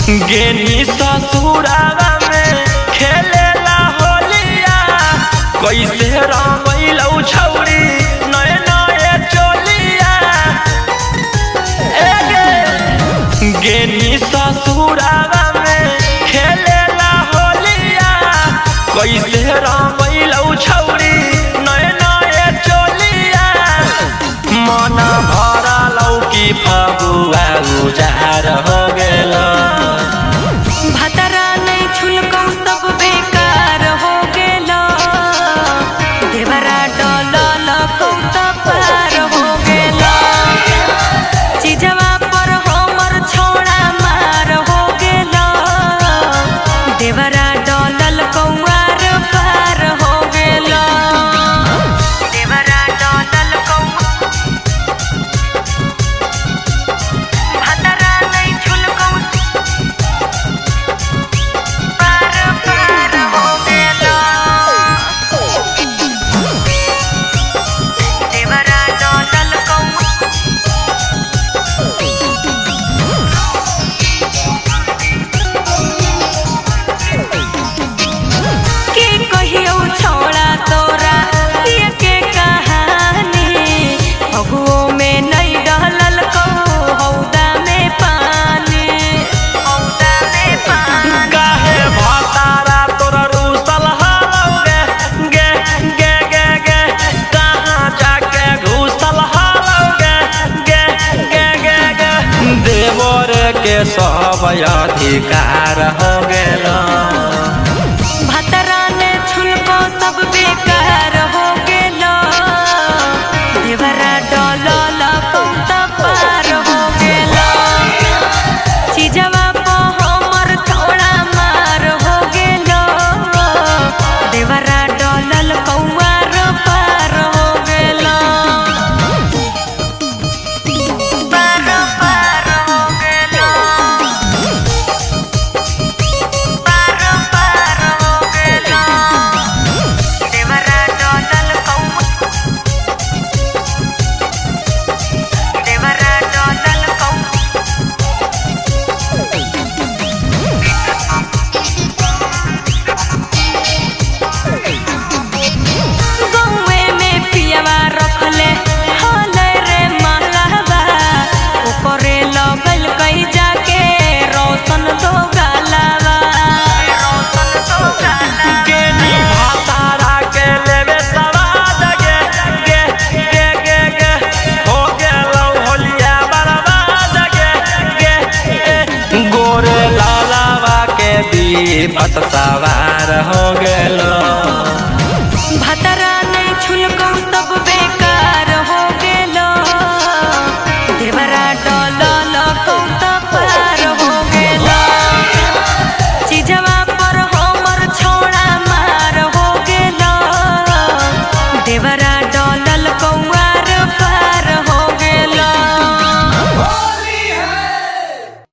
गेनी ससुरावा में खेलेला होलिया कैसे रंगैलौ छौरी नए नए चोलिया। गेनी ससुरावा में खेलेला होलिया कैसे रंगैलौ छौरी नए नए चोलिया। मन भरलौ कि फगुआ उजार हो गेल। भतरा नहीं छुलकौ सब बेकार हो गेल। देवरा डलल कौत पार हो गेल। चीजवा पर हमर छोड़ा मार हो गेल। देवरा डलल कौआर पार हो गेल। देवरा डलल भतरा नहीं छुलकौ के सब अधिकार हो गेल। भतरा ने छुलको सब बेकार हो गेल। देवरा डलल कौत पार हो गेल। चीजवा पर हमर थोड़ा मार हो गेल। देवरा डलल कौआर पार हो गेल। विपत सवार हो गेल।